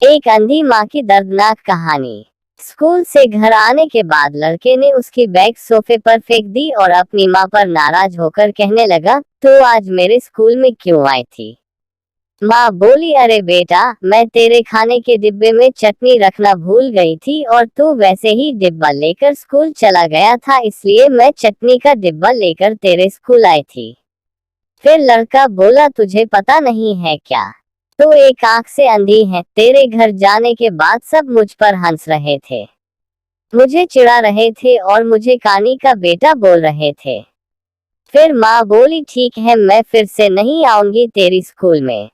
एक अंधी माँ की दर्दनाक कहानी। स्कूल से घर आने के बाद लड़के ने उसकी बैग सोफे पर फेंक दी और अपनी माँ पर नाराज होकर कहने लगा, तू आज मेरे स्कूल में क्यों आई थी? माँ बोली, अरे बेटा, मैं तेरे खाने के डिब्बे में चटनी रखना भूल गई थी और तू वैसे ही डिब्बा लेकर स्कूल चला गया था, इसलिए मैं चटनी का डिब्बा लेकर तेरे स्कूल आई थी। फिर लड़का बोला, तुझे पता नहीं है क्या? तो एक आंख से अंधी है। तेरे घर जाने के बाद सब मुझ पर हंस रहे थे, मुझे चिढ़ा रहे थे और मुझे कानी का बेटा बोल रहे थे। फिर माँ बोली, ठीक है, मैं फिर से नहीं आऊंगी तेरी स्कूल में।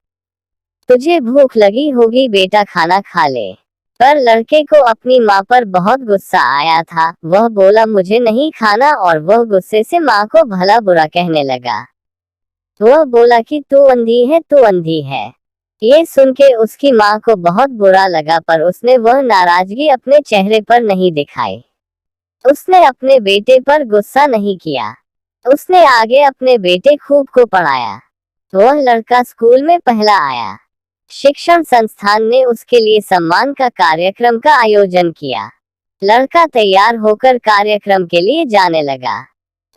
तुझे भूख लगी होगी बेटा, खाना खा ले। पर लड़के को अपनी माँ पर बहुत गुस्सा आया था। वह बोला, मुझे नहीं खाना, और वह गुस्से से माँ को भला बुरा कहने लगा। वह बोला कि तू अंधी है, तू अंधी है। ये सुन के उसकी माँ को बहुत बुरा लगा, पर उसने वह नाराजगी अपने चेहरे पर नहीं दिखाई। उसने अपने बेटे पर गुस्सा नहीं किया। उसने आगे अपने बेटे खूब को पढ़ाया। वह लड़का स्कूल में पहला आया। शिक्षण संस्थान ने उसके लिए सम्मान का कार्यक्रम का आयोजन किया। लड़का तैयार होकर कार्यक्रम के लिए जाने लगा।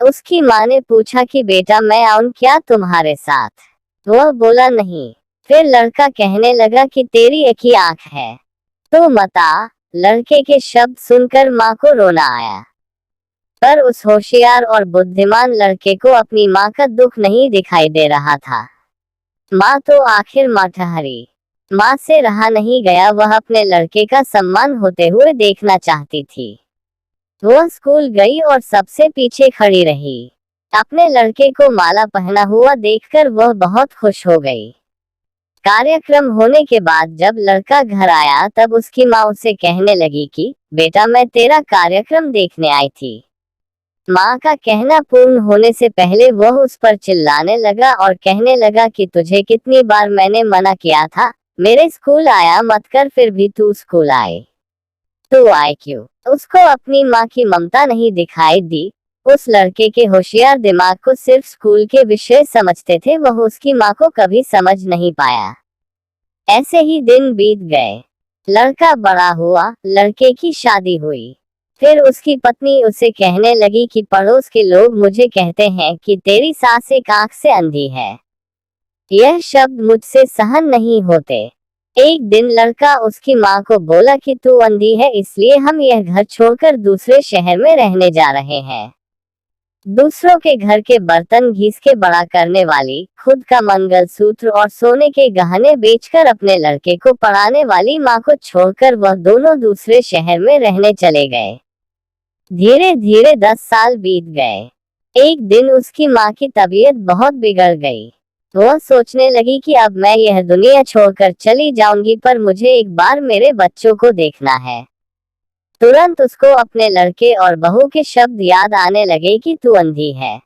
उसकी माँ ने पूछा कि बेटा, मैं आऊं क्या तुम्हारे साथ? वह बोला, नहीं। फिर लड़का कहने लगा कि तेरी एक ही आंख है, तो मत आ। लड़के के शब्द सुनकर माँ को रोना आया। पर उस होशियार और बुद्धिमान लड़के को अपनी माँ का दुख नहीं दिखाई दे रहा था। माँ तो आखिर माँ ठहरी। माँ से रहा नहीं गया, वह अपने लड़के का सम्मान होते हुए देखना चाहती थी। वह स्कूल गई और सबसे पीछे खड़ी रही। अपने लड़के को माला पहना हुआ देखकर वह बहुत खुश हो गई। कार्यक्रम होने के बाद जब लड़का घर आया तब उसकी माँ उसे कहने लगी कि बेटा, मैं तेरा कार्यक्रम देखने आई थी। माँ का कहना पूर्ण होने से पहले वह उस पर चिल्लाने लगा और कहने लगा कि तुझे कितनी बार मैंने मना किया था, मेरे स्कूल आया मत कर, फिर भी तू स्कूल आए। तू आए क्यों? उसको अपनी माँ की ममता नहीं दिखाई दी। उस लड़के के होशियार दिमाग को सिर्फ स्कूल के विषय समझते थे, वह उसकी माँ को कभी समझ नहीं पाया। ऐसे ही दिन बीत गए। लड़का बड़ा हुआ, लड़के की शादी हुई। फिर उसकी पत्नी उसे कहने लगी कि पड़ोस के लोग मुझे कहते हैं कि तेरी सास एक आंख से अंधी है। यह शब्द मुझसे सहन नहीं होते। एक दिन लड़का उसकी माँ को बोला कि तू अंधी है, इसलिए हम यह घर छोड़कर दूसरे शहर में रहने जा रहे हैं। दूसरों के घर के बर्तन घिस के बड़ा करने वाली, खुद का मंगलसूत्र और सोने के गहने बेचकर अपने लड़के को पढ़ाने वाली माँ को छोड़कर वह दोनों दूसरे शहर में रहने चले गए। धीरे धीरे 10 साल बीत गए। एक दिन उसकी माँ की तबीयत बहुत बिगड़ गई। वह सोचने लगी कि अब मैं यह दुनिया छोड़कर चली जाऊंगी, पर मुझे एक बार मेरे बच्चों को देखना है। तुरंत उसको अपने लड़के और बहू के शब्द याद आने लगे कि तू अंधी है।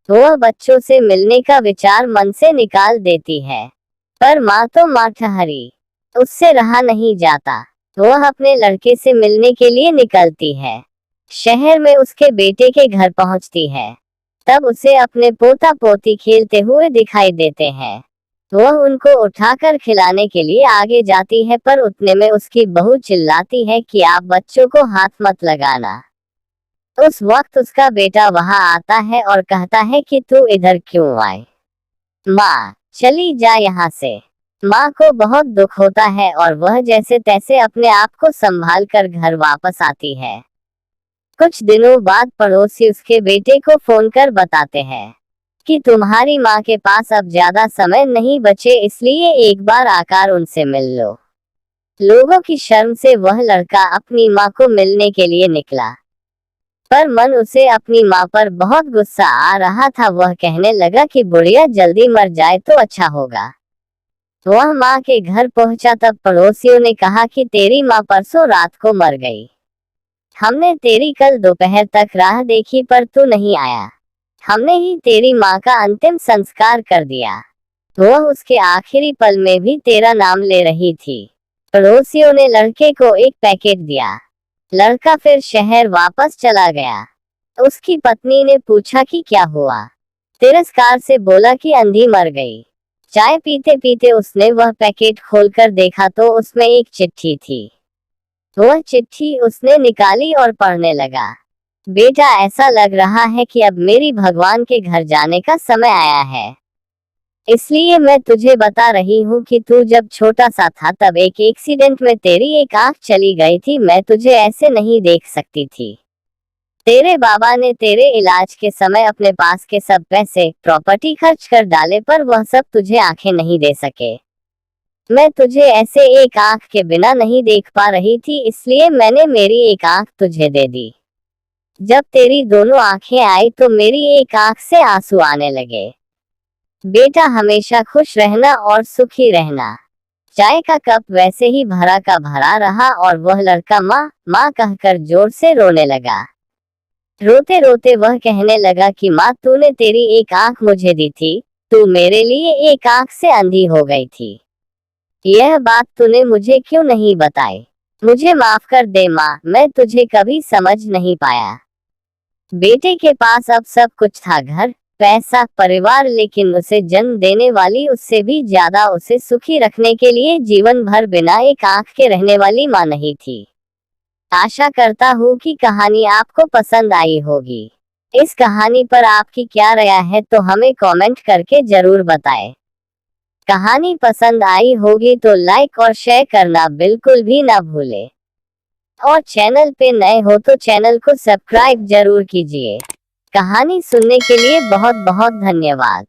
वह बच्चों से मिलने का विचार मन से निकाल देती है, पर माँ तो माँ ठहरी। उससे रहा नहीं जाता। वह अपने लड़के से मिलने के लिए निकलती है। शहर में उसके बेटे के घर पहुंचती है। तब उसे अपने पोता पोती खेलते हुए दिखाई देते हैं। वह उनको उठाकर खिलाने के लिए आगे जाती है, पर उतने में उसकी बहू चिल्लाती है कि आप बच्चों को हाथ मत लगाना। उस वक्त उसका बेटा वहां आता है और कहता है कि तू इधर क्यों आए? माँ, चली जा यहाँ से। माँ को बहुत दुख होता है और वह जैसे तैसे अपने आप को संभाल कर घर वापस आती है। कुछ दिनों बाद पड़ोसी उसके बेटे को फोन कर बताते हैं कि तुम्हारी माँ के पास अब ज्यादा समय नहीं बचे, इसलिए एक बार आकर उनसे मिल लो। लोगों की शर्म से वह लड़का अपनी माँ को मिलने के लिए निकला, पर मन उसे अपनी माँ पर बहुत गुस्सा आ रहा था। वह कहने लगा कि बुढ़िया जल्दी मर जाए तो अच्छा होगा। वह माँ के घर पहुंचा तब पड़ोसियों ने कहा कि तेरी माँ परसों रात को मर गई। हमने तेरी कल दोपहर तक राह देखी, पर तू नहीं आया। हमने ही तेरी माँ का अंतिम संस्कार कर दिया। वह उसके आखिरी पल में भी तेरा नाम ले रही थी। पड़ोसियों ने लड़के को एक पैकेट दिया। लड़का फिर शहर वापस चला गया। उसकी पत्नी ने पूछा कि क्या हुआ? तिरस्कार से बोला कि अंधी मर गई। चाय पीते पीते उसने वह पैकेट खोलकर देखा तो उसमें एक चिट्ठी थी। वह चिट्ठी उसने निकाली और पढ़ने लगा। बेटा, ऐसा लग रहा है कि अब मेरी भगवान के घर जाने का समय आया है। इसलिए मैं तुझे बता रही हूँ कि तू जब छोटा सा था तब एक एक्सीडेंट में तेरी एक आंख चली गई थी। मैं तुझे ऐसे नहीं देख सकती थी। तेरे बाबा ने तेरे इलाज के समय अपने पास के सब पैसे, प्रॉपर्टी खर्च कर डाले, पर वह सब तुझे आंखें नहीं दे सके। मैं तुझे ऐसे एक आंख के बिना नहीं देख पा रही थी, इसलिए मैंने मेरी एक आंख तुझे दे दी। जब तेरी दोनों आंखें आई तो मेरी एक आंख से आंसू आने लगे। बेटा, हमेशा खुश रहना और सुखी रहना। चाय का कप वैसे ही भरा का भरा रहा और वह लड़का माँ माँ कहकर जोर से रोने लगा। रोते रोते वह कहने लगा कि माँ, तूने तेरी एक आंख मुझे दी थी, तू मेरे लिए एक आंख से अंधी हो गई थी। यह बात तूने मुझे क्यों नहीं बताई? मुझे माफ कर दे माँ, मैं तुझे कभी समझ नहीं पाया। बेटे के पास अब सब कुछ था, घर, पैसा, परिवार, लेकिन उसे जन्म देने वाली उससे भी ज्यादा उसे सुखी रखने के लिए जीवन भर बिना एक आंख के रहने वाली माँ नहीं थी। आशा करता हूँ कि कहानी आपको पसंद आई होगी। इस कहानी पर आपकी क्या राय है तो हमें कमेंट करके जरूर बताएं। कहानी पसंद आई होगी तो लाइक और शेयर करना बिल्कुल भी ना भूलें। और चैनल पे नए हो तो चैनल को सब्सक्राइब जरूर कीजिए। कहानी सुनने के लिए बहुत बहुत धन्यवाद।